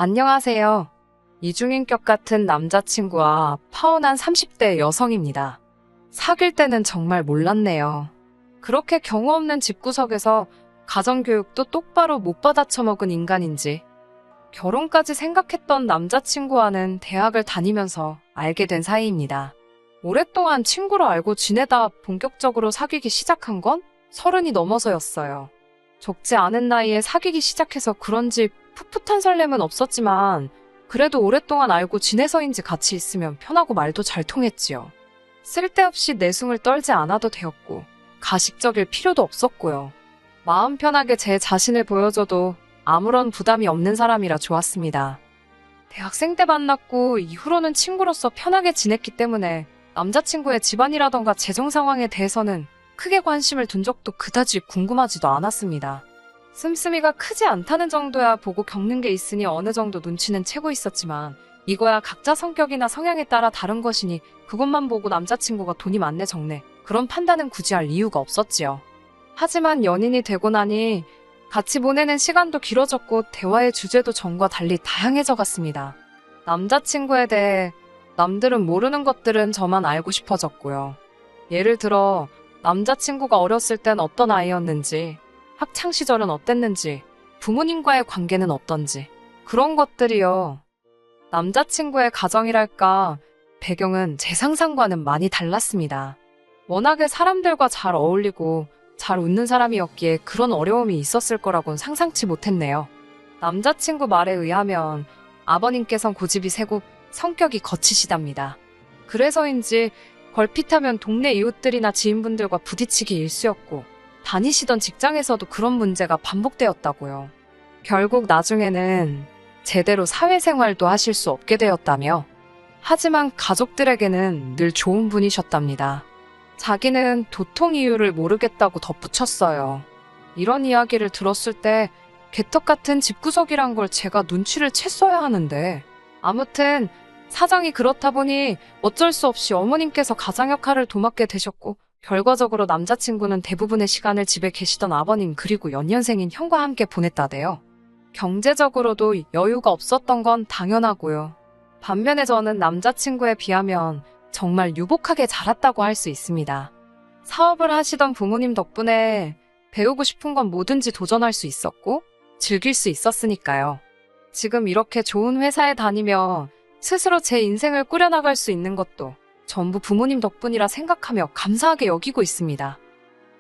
안녕하세요. 이중인격 같은 남자친구와 파혼한 30대 여성입니다. 사귈 때는 정말 몰랐네요. 그렇게 경우 없는 집구석에서 가정교육도 똑바로 못 받아 처먹은 인간인지. 결혼까지 생각했던 남자친구와는 대학을 다니면서 알게 된 사이입니다. 오랫동안 친구로 알고 지내다 본격적으로 사귀기 시작한 건 30이 넘어서였어요. 적지 않은 나이에 사귀기 시작해서 그런지 풋풋한 설렘은 없었지만 그래도 오랫동안 알고 지내서인지 같이 있으면 편하고 말도 잘 통했지요. 쓸데없이 내숭을 떨지 않아도 되었고 가식적일 필요도 없었고요. 마음 편하게 제 자신을 보여줘도 아무런 부담이 없는 사람이라 좋았습니다. 대학생 때 만났고 이후로는 친구로서 편하게 지냈기 때문에 남자친구의 집안이라던가 재정 상황에 대해서는 크게 관심을 둔 적도 그다지 궁금하지도 않았습니다. 씀씀이가 크지 않다는 정도야 보고 겪는 게 있으니 어느 정도 눈치는 채고 있었지만 이거야 각자 성격이나 성향에 따라 다른 것이니 그것만 보고 남자친구가 돈이 많네 적네 그런 판단은 굳이 할 이유가 없었지요. 하지만 연인이 되고 나니 같이 보내는 시간도 길어졌고 대화의 주제도 전과 달리 다양해져 갔습니다. 남자친구에 대해 남들은 모르는 것들은 저만 알고 싶어졌고요. 예를 들어 남자친구가 어렸을 땐 어떤 아이였는지, 학창시절은 어땠는지, 부모님과의 관계는 어떤지 그런 것들이요. 남자친구의 가정이랄까 배경은 제 상상과는 많이 달랐습니다. 워낙에 사람들과 잘 어울리고 잘 웃는 사람이었기에 그런 어려움이 있었을 거라고는 상상치 못했네요. 남자친구 말에 의하면 아버님께선 고집이 세고 성격이 거치시답니다. 그래서인지 걸핏하면 동네 이웃들이나 지인분들과 부딪히기 일쑤였고 다니시던 직장에서도 그런 문제가 반복되었다고요. 결국 나중에는 제대로 사회생활도 하실 수 없게 되었다며. 하지만 가족들에게는 늘 좋은 분이셨답니다. 자기는 도통 이유를 모르겠다고 덧붙였어요. 이런 이야기를 들었을 때 개떡 같은 집구석이란 걸 제가 눈치를 챘어야 하는데 아무튼 사정이 그렇다 보니 어쩔 수 없이 어머님께서 가장 역할을 도맡게 되셨고 결과적으로 남자친구는 대부분의 시간을 집에 계시던 아버님 그리고 연년생인 형과 함께 보냈다대요. 경제적으로도 여유가 없었던 건 당연하고요. 반면에 저는 남자친구에 비하면 정말 유복하게 자랐다고 할 수 있습니다. 사업을 하시던 부모님 덕분에 배우고 싶은 건 뭐든지 도전할 수 있었고 즐길 수 있었으니까요. 지금 이렇게 좋은 회사에 다니며 스스로 제 인생을 꾸려나갈 수 있는 것도 전부 부모님 덕분이라 생각하며 감사하게 여기고 있습니다.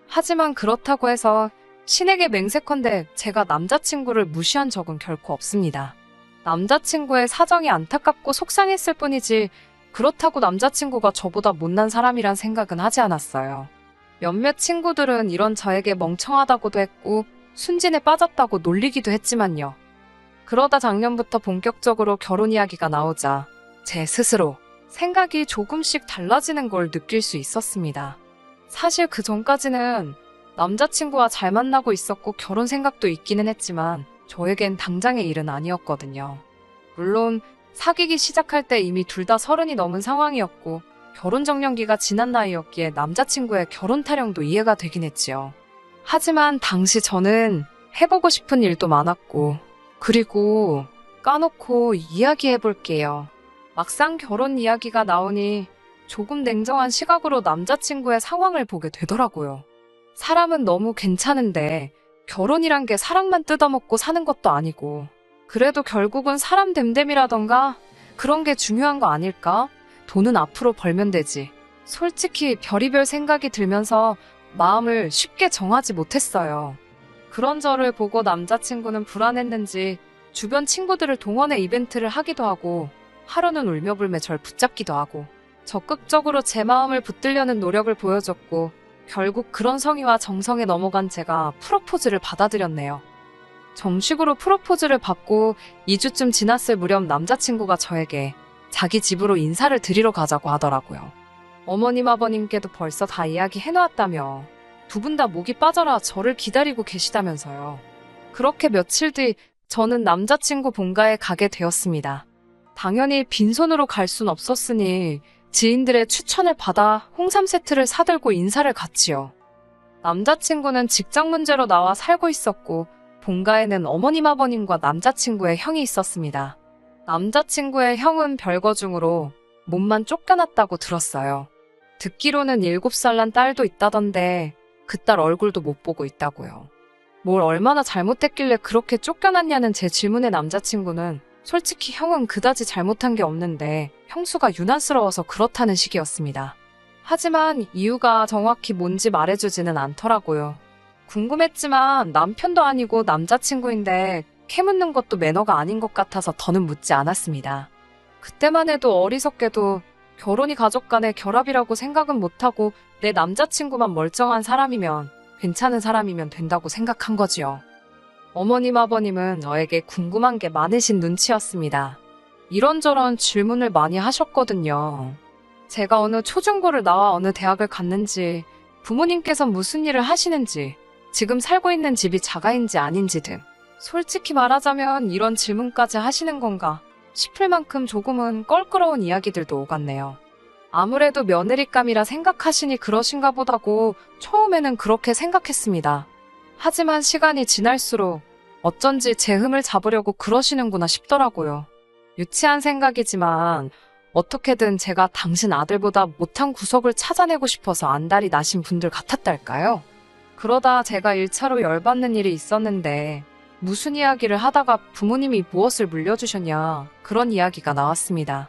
하지만 그렇다고 해서 신에게 맹세컨대 제가 남자친구를 무시한 적은 결코 없습니다. 남자친구의 사정이 안타깝고 속상했을 뿐이지 그렇다고 남자친구가 저보다 못난 사람이란 생각은 하지 않았어요. 몇몇 친구들은 이런 저에게 멍청하다고도 했고 순진에 빠졌다고 놀리기도 했지만요. 그러다 작년부터 본격적으로 결혼 이야기가 나오자 제 스스로 생각이 조금씩 달라지는 걸 느낄 수 있었습니다. 사실 그 전까지는 남자친구와 잘 만나고 있었고 결혼 생각도 있기는 했지만 저에겐 당장의 일은 아니었거든요. 물론 사귀기 시작할 때 이미 둘 다 30이 넘은 상황이었고 결혼 정년기가 지난 나이였기에 남자친구의 결혼 타령도 이해가 되긴 했지요. 하지만 당시 저는 해보고 싶은 일도 많았고 그리고 까놓고 이야기해볼게요. 막상 결혼 이야기가 나오니 조금 냉정한 시각으로 남자친구의 상황을 보게 되더라고요. 사람은 너무 괜찮은데 결혼이란 게 사랑만 뜯어먹고 사는 것도 아니고 그래도 결국은 사람 됨됨이라던가 그런 게 중요한 거 아닐까? 돈은 앞으로 벌면 되지. 솔직히 별의별 생각이 들면서 마음을 쉽게 정하지 못했어요. 그런 저를 보고 남자친구는 불안했는지 주변 친구들을 동원해 이벤트를 하기도 하고 하루는 울며불며 절 붙잡기도 하고 적극적으로 제 마음을 붙들려는 노력을 보여줬고 결국 그런 성의와 정성에 넘어간 제가 프로포즈를 받아들였네요. 정식으로 프로포즈를 받고 2주쯤 지났을 무렵 남자친구가 저에게 자기 집으로 인사를 드리러 가자고 하더라고요. 어머님 아버님께도 벌써 다 이야기해놓았다며 두 분 다 목이 빠져라 저를 기다리고 계시다면서요. 그렇게 며칠 뒤 저는 남자친구 본가에 가게 되었습니다. 당연히 빈손으로 갈 순 없었으니 지인들의 추천을 받아 홍삼 세트를 사들고 인사를 갔지요. 남자친구는 직장 문제로 나와 살고 있었고 본가에는 어머님 아버님과 남자친구의 형이 있었습니다. 남자친구의 형은 별거 중으로 몸만 쫓겨났다고 들었어요. 듣기로는 7살 난 딸도 있다던데 그 딸 얼굴도 못 보고 있다고요. 뭘 얼마나 잘못했길래 그렇게 쫓겨났냐는 제 질문에 남자친구는 솔직히 형은 그다지 잘못한 게 없는데 형수가 유난스러워서 그렇다는 식이었습니다. 하지만 이유가 정확히 뭔지 말해주지는 않더라고요. 궁금했지만 남편도 아니고 남자친구인데 캐묻는 것도 매너가 아닌 것 같아서 더는 묻지 않았습니다. 그때만 해도 어리석게도 결혼이 가족 간의 결합이라고 생각은 못하고 내 남자친구만 멀쩡한 사람이면 괜찮은 사람이면 된다고 생각한 거지요. 어머님 아버님은 저에게 궁금한 게 많으신 눈치였습니다. 이런저런 질문을 많이 하셨거든요. 제가 어느 초중고를 나와 어느 대학을 갔는지, 부모님께서 무슨 일을 하시는지, 지금 살고 있는 집이 자가인지 아닌지 등 솔직히 말하자면 이런 질문까지 하시는 건가 싶을 만큼 조금은 껄끄러운 이야기들도 오갔네요. 아무래도 며느리감이라 생각하시니 그러신가 보다고 처음에는 그렇게 생각했습니다. 하지만 시간이 지날수록 어쩐지 제 흠을 잡으려고 그러시는구나 싶더라고요. 유치한 생각이지만 어떻게든 제가 당신 아들보다 못한 구석을 찾아내고 싶어서 안달이 나신 분들 같았달까요? 그러다 제가 1차로 열받는 일이 있었는데 무슨 이야기를 하다가 부모님이 무엇을 물려주셨냐 그런 이야기가 나왔습니다.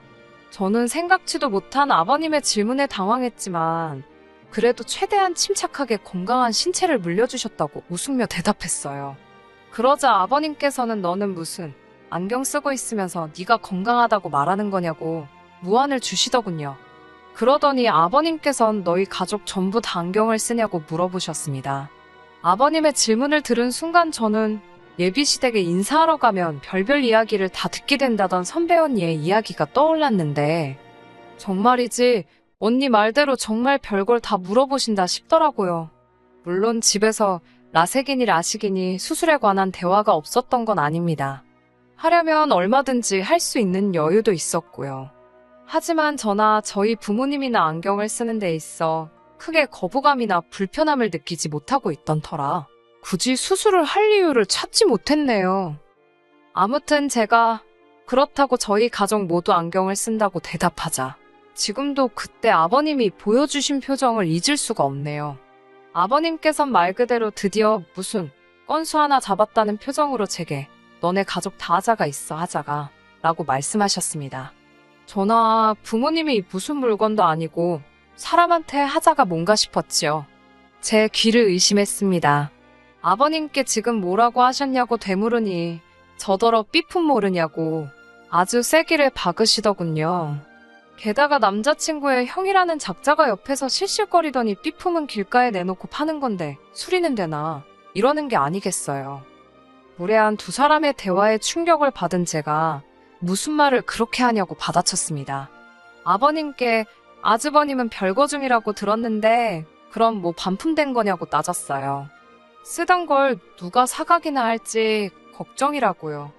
저는 생각지도 못한 아버님의 질문에 당황했지만 그래도 최대한 침착하게 건강한 신체를 물려주셨다고 웃으며 대답했어요. 그러자 아버님께서는 너는 무슨 안경 쓰고 있으면서 네가 건강하다고 말하는 거냐고 무안을 주시더군요. 그러더니 아버님께선 너희 가족 전부 다 안경을 쓰냐고 물어보셨습니다. 아버님의 질문을 들은 순간 저는 예비시댁에 인사하러 가면 별별 이야기를 다 듣게 된다던 선배 언니의 이야기가 떠올랐는데 정말이지 언니 말대로 정말 별걸 다 물어보신다 싶더라고요. 물론 집에서 라섹이니 라식이니 수술에 관한 대화가 없었던 건 아닙니다. 하려면 얼마든지 할 수 있는 여유도 있었고요. 하지만 저나 저희 부모님이나 안경을 쓰는 데 있어 크게 거부감이나 불편함을 느끼지 못하고 있던 터라 굳이 수술을 할 이유를 찾지 못했네요. 아무튼 제가 그렇다고 저희 가족 모두 안경을 쓴다고 대답하자 지금도 그때 아버님이 보여주신 표정을 잊을 수가 없네요. 아버님께선 말 그대로 드디어 무슨 건수 하나 잡았다는 표정으로 제게 너네 가족 다 하자가 있어 하자가 라고 말씀하셨습니다. 저나 부모님이 무슨 물건도 아니고 사람한테 하자가 뭔가 싶었지요. 제 귀를 의심했습니다. 아버님께 지금 뭐라고 하셨냐고 되물으니 저더러 삐품 모르냐고 아주 세기를 박으시더군요. 게다가 남자친구의 형이라는 작자가 옆에서 실실거리더니 삐품은 길가에 내놓고 파는 건데 수리는 되나 이러는 게 아니겠어요. 무례한 두 사람의 대화에 충격을 받은 제가 무슨 말을 그렇게 하냐고 받아쳤습니다. 아버님께 아주버님은 별거 중이라고 들었는데 그럼 뭐 반품된 거냐고 따졌어요. 쓰던 걸 누가 사가기나 할지 걱정이라고요.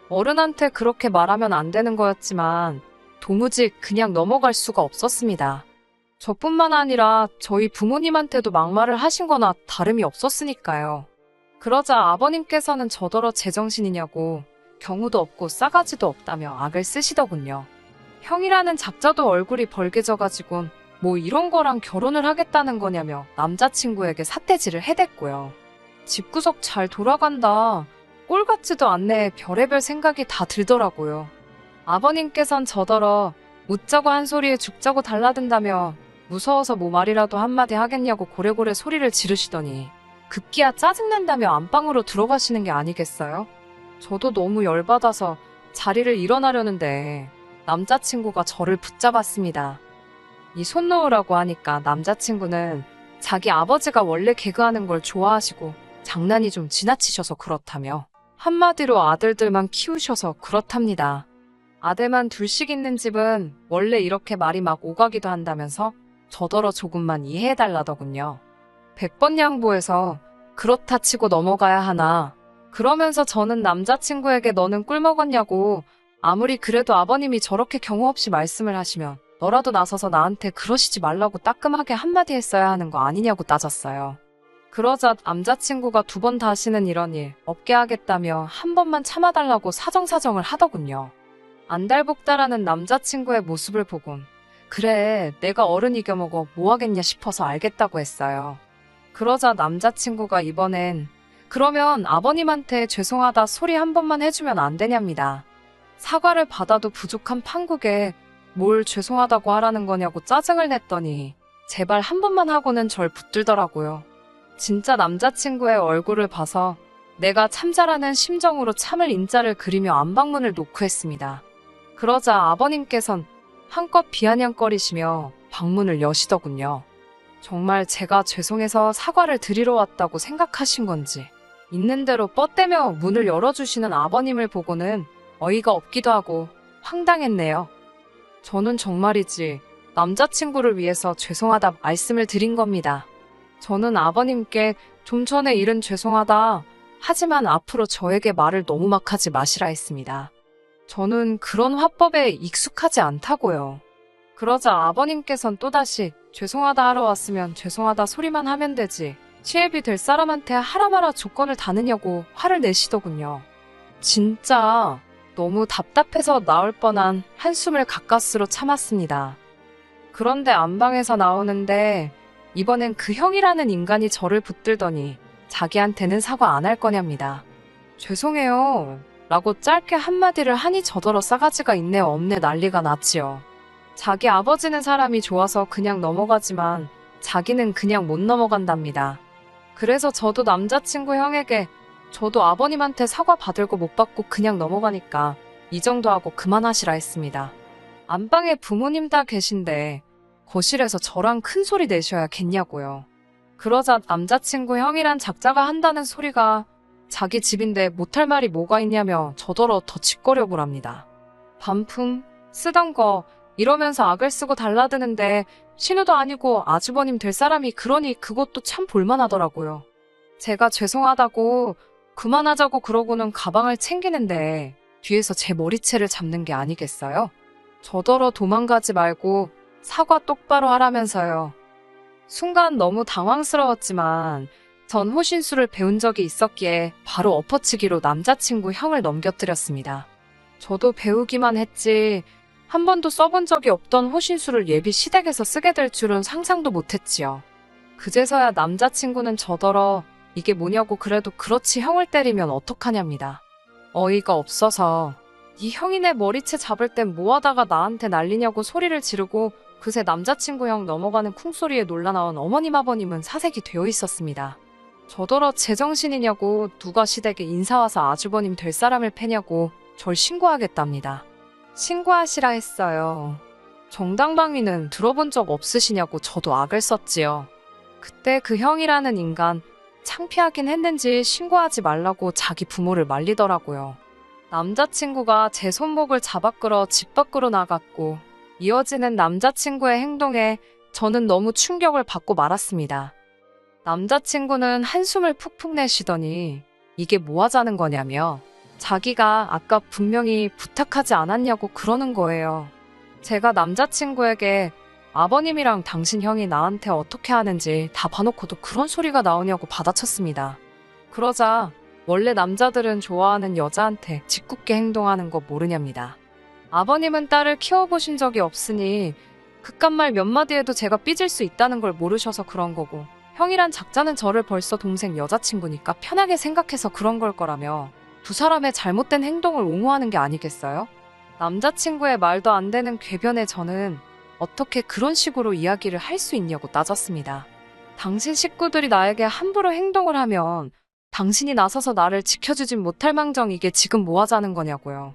어른한테 그렇게 말하면 안 되는 거였지만 도무지 그냥 넘어갈 수가 없었습니다. 저뿐만 아니라 저희 부모님한테도 막말을 하신 거나 다름이 없었으니까요. 그러자 아버님께서는 저더러 제정신이냐고 경우도 없고 싸가지도 없다며 악을 쓰시더군요. 형이라는 작자도 얼굴이 벌개져가지곤 뭐 이런 거랑 결혼을 하겠다는 거냐며 남자친구에게 삿대질을 해댔고요. 집구석 잘 돌아간다. 꼴 같지도 않네. 별의별 생각이 다 들더라고요. 아버님께선 저더러 웃자고 한 소리에 죽자고 달라든다며 무서워서 뭐 말이라도 한마디 하겠냐고 고래고래 소리를 지르시더니 급기야 짜증난다며 안방으로 들어가시는 게 아니겠어요? 저도 너무 열받아서 자리를 일어나려는데 남자친구가 저를 붙잡았습니다. 이 손 놓으라고 하니까 남자친구는 자기 아버지가 원래 개그하는 걸 좋아하시고 장난이 좀 지나치셔서 그렇다며 한마디로 아들들만 키우셔서 그렇답니다. 아들만 둘씩 있는 집은 원래 이렇게 말이 막 오가기도 한다면서 저더러 조금만 이해해달라더군요. 100번 양보해서 그렇다 치고 넘어가야 하나. 그러면서 저는 남자친구에게 너는 꿀 먹었냐고 아무리 그래도 아버님이 저렇게 경우 없이 말씀을 하시면 너라도 나서서 나한테 그러시지 말라고 따끔하게 한마디 했어야 하는 거 아니냐고 따졌어요. 그러자 남자친구가 두 번 다시는 이런 일 없게 하겠다며 한 번만 참아달라고 사정사정을 하더군요. 안달복달하는 남자친구의 모습을 보곤 그래, 내가 어른 이겨먹어 뭐 하겠냐 싶어서 알겠다고 했어요. 그러자 남자친구가 이번엔 그러면 아버님한테 죄송하다 소리 한 번만 해주면 안 되냐입니다. 사과를 받아도 부족한 판국에 뭘 죄송하다고 하라는 거냐고 짜증을 냈더니 제발 한 번만 하고는 절 붙들더라고요. 진짜 남자친구의 얼굴을 봐서 내가 참자라는 심정으로 참을 인자를 그리며 안방문을 놓고 했습니다. 그러자 아버님께선 한껏 비아냥거리시며 방문을 여시더군요. 정말 제가 죄송해서 사과를 드리러 왔다고 생각하신 건지 있는 대로 뻗대며 문을 열어주시는 아버님을 보고는 어이가 없기도 하고 황당했네요. 저는 정말이지 남자친구를 위해서 죄송하다 말씀을 드린 겁니다. 저는 아버님께 좀 전에 일은 죄송하다. 하지만 앞으로 저에게 말을 너무 막 하지 마시라 했습니다. 저는 그런 화법에 익숙하지 않다고요. 그러자 아버님께선 또다시 죄송하다 하러 왔으면 죄송하다 소리만 하면 되지. 시애비 될 사람한테 하라 마라 조건을 다느냐고 화를 내시더군요. 진짜 너무 답답해서 나올 뻔한 한숨을 가까스로 참았습니다. 그런데 안방에서 나오는데 이번엔 그 형이라는 인간이 저를 붙들더니 자기한테는 사과 안 할 거냐입니다. 죄송해요 라고 짧게 한마디를 하니 저더러 싸가지가 있네 없네 난리가 났지요. 자기 아버지는 사람이 좋아서 그냥 넘어가지만 자기는 그냥 못 넘어간답니다. 그래서 저도 남자친구 형에게 저도 아버님한테 사과 받을 거 못 받고 그냥 넘어가니까 이 정도 하고 그만하시라 했습니다. 안방에 부모님 다 계신데 거실에서 저랑 큰 소리 내셔야겠냐고요. 그러자 남자친구 형이란 작자가 한다는 소리가 자기 집인데 못할 말이 뭐가 있냐며 저더러 더 짓거려 보랍니다. 반품 쓰던 거 이러면서 악을 쓰고 달라드는데 신우도 아니고 아주버님 될 사람이 그러니 그것도 참 볼만하더라고요. 제가 죄송하다고 그만하자고 그러고는 가방을 챙기는데 뒤에서 제 머리채를 잡는 게 아니겠어요? 저더러 도망가지 말고 사과 똑바로 하라면서요. 순간 너무 당황스러웠지만 전 호신술을 배운 적이 있었기에 바로 엎어치기로 남자친구 형을 넘겨뜨렸습니다. 저도 배우기만 했지 한 번도 써본 적이 없던 호신술을 예비 시댁에서 쓰게 될 줄은 상상도 못했지요. 그제서야 남자친구는 저더러 이게 뭐냐고 그래도 그렇지 형을 때리면 어떡하냐입니다. 어이가 없어서 이 형이 내 머리채 잡을 땐 뭐하다가 나한테 난리냐고 소리를 지르고 그새 남자친구 형 넘어가는 쿵소리에 놀라 나온 어머님 아버님은 사색이 되어 있었습니다. 저더러 제정신이냐고 누가 시댁에 인사 와서 아주버님 될 사람을 패냐고 절 신고하겠답니다. 신고하시라 했어요. 정당방위는 들어본 적 없으시냐고 저도 악을 썼지요. 그때 그 형이라는 인간 창피하긴 했는지 신고하지 말라고 자기 부모를 말리더라고요. 남자친구가 제 손목을 잡아 끌어 집 밖으로 나갔고 이어지는 남자친구의 행동에 저는 너무 충격을 받고 말았습니다. 남자친구는 한숨을 푹푹 내쉬더니 이게 뭐 하자는 거냐며 자기가 아까 분명히 부탁하지 않았냐고 그러는 거예요. 제가 남자친구에게 아버님이랑 당신 형이 나한테 어떻게 하는지 다 봐놓고도 그런 소리가 나오냐고 받아쳤습니다. 그러자 원래 남자들은 좋아하는 여자한테 짓궂게 행동하는 거 모르냐입니다. 아버님은 딸을 키워보신 적이 없으니 그깟 말 몇 마디 해도 제가 삐질 수 있다는 걸 모르셔서 그런 거고 형이란 작자는 저를 벌써 동생 여자친구니까 편하게 생각해서 그런 걸 거라며 두 사람의 잘못된 행동을 옹호하는 게 아니겠어요? 남자친구의 말도 안 되는 궤변에 저는 어떻게 그런 식으로 이야기를 할 수 있냐고 따졌습니다. 당신 식구들이 나에게 함부로 행동을 하면 당신이 나서서 나를 지켜주진 못할 망정 이게 지금 뭐 하자는 거냐고요.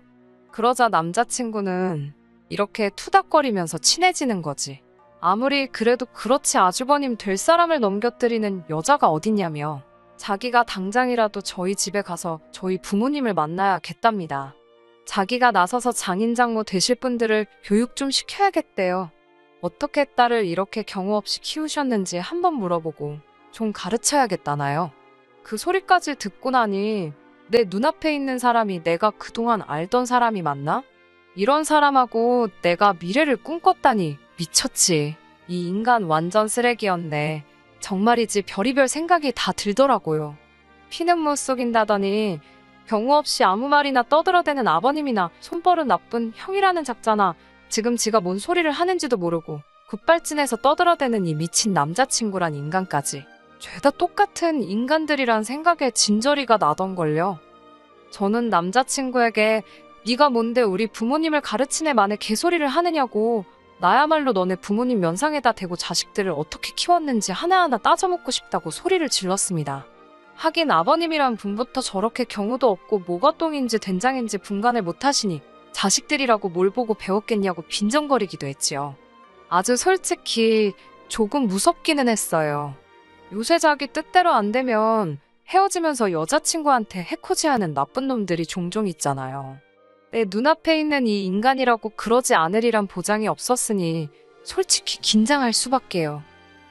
그러자 남자친구는 이렇게 투닥거리면서 친해지는 거지. 아무리 그래도 그렇지 아주버님 될 사람을 넘겨뜨리는 여자가 어딨냐며 자기가 당장이라도 저희 집에 가서 저희 부모님을 만나야겠답니다. 자기가 나서서 장인장모 되실 분들을 교육 좀 시켜야겠대요. 어떻게 딸을 이렇게 경우 없이 키우셨는지 한번 물어보고 좀 가르쳐야겠다나요. 그 소리까지 듣고 나니 내 눈앞에 있는 사람이 내가 그동안 알던 사람이 맞나? 이런 사람하고 내가 미래를 꿈꿨다니 미쳤지. 이 인간 완전 쓰레기였네. 정말이지 별의별 생각이 다 들더라고요. 피는 못 속인다더니 경우 없이 아무 말이나 떠들어대는 아버님이나 손버릇 나쁜 형이라는 작자나 지금 지가 뭔 소리를 하는지도 모르고 급발진해서 떠들어대는 이 미친 남자친구란 인간까지 죄다 똑같은 인간들이란 생각에 진저리가 나던걸요. 저는 남자친구에게 네가 뭔데 우리 부모님을 가르친 애 만에 개소리를 하느냐고 나야말로 너네 부모님 면상에다 대고 자식들을 어떻게 키웠는지 하나하나 따져묻고 싶다고 소리를 질렀습니다. 하긴 아버님이란 분부터 저렇게 경우도 없고 뭐가 똥인지 된장인지 분간을 못하시니 자식들이라고 뭘 보고 배웠겠냐고 빈정거리기도 했지요. 아주 솔직히 조금 무섭기는 했어요. 요새 자기 뜻대로 안 되면 헤어지면서 여자친구한테 해코지하는 나쁜 놈들이 종종 있잖아요. 내 눈앞에 있는 이 인간이라고 그러지 않으리란 보장이 없었으니 솔직히 긴장할 수밖에요.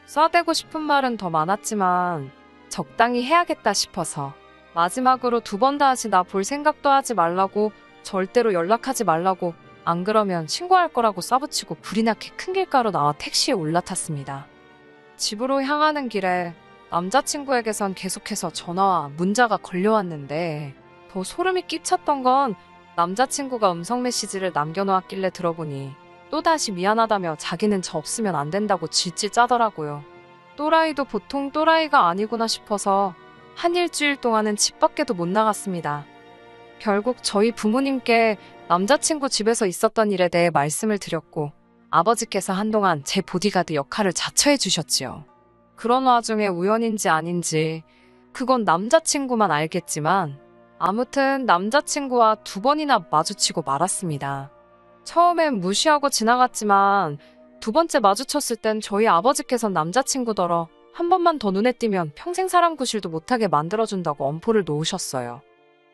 쏴대고 싶은 말은 더 많았지만 적당히 해야겠다 싶어서 마지막으로 2번 다시 나 볼 생각도 하지 말라고 절대로 연락하지 말라고 안 그러면 신고할 거라고 쏴붙이고 불이 나게 큰 길가로 나와 택시에 올라탔습니다. 집으로 향하는 길에 남자친구에게선 계속해서 전화와 문자가 걸려왔는데 더 소름이 끼쳤던 건 남자친구가 음성 메시지를 남겨놓았길래 들어보니 또다시 미안하다며 자기는 저 없으면 안 된다고 질질 짜더라고요. 또라이도 보통 또라이가 아니구나 싶어서 한 일주일 동안은 집 밖에도 못 나갔습니다. 결국 저희 부모님께 남자친구 집에서 있었던 일에 대해 말씀을 드렸고 아버지께서 한동안 제 보디가드 역할을 자처해 주셨지요. 그런 와중에 우연인지 아닌지 그건 남자친구만 알겠지만 아무튼 남자친구와 2번이나 마주치고 말았습니다. 처음엔 무시하고 지나갔지만 2번째 마주쳤을 땐 저희 아버지께선 남자친구더러 한 번만 더 눈에 띄면 평생 사람 구실도 못하게 만들어준다고 엄포를 놓으셨어요.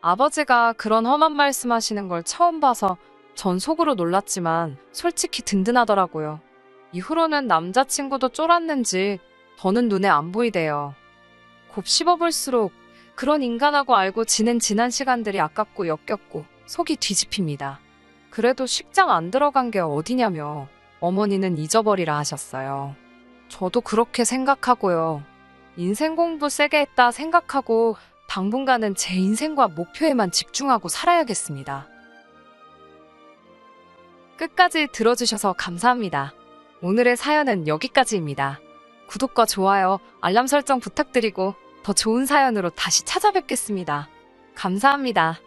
아버지가 그런 험한 말씀하시는 걸 처음 봐서 전 속으로 놀랐지만 솔직히 든든하더라고요. 이후로는 남자친구도 쫄았는지 더는 눈에 안 보이대요. 곱씹어볼수록 그런 인간하고 알고 지낸 지난 시간들이 아깝고 역겹고 속이 뒤집힙니다. 그래도 식장 안 들어간 게 어디냐며 어머니는 잊어버리라 하셨어요. 저도 그렇게 생각하고요. 인생 공부 세게 했다 생각하고 당분간은 제 인생과 목표에만 집중하고 살아야겠습니다. 끝까지 들어주셔서 감사합니다. 오늘의 사연은 여기까지입니다. 구독과 좋아요, 알람 설정 부탁드리고 더 좋은 사연으로 다시 찾아뵙겠습니다. 감사합니다.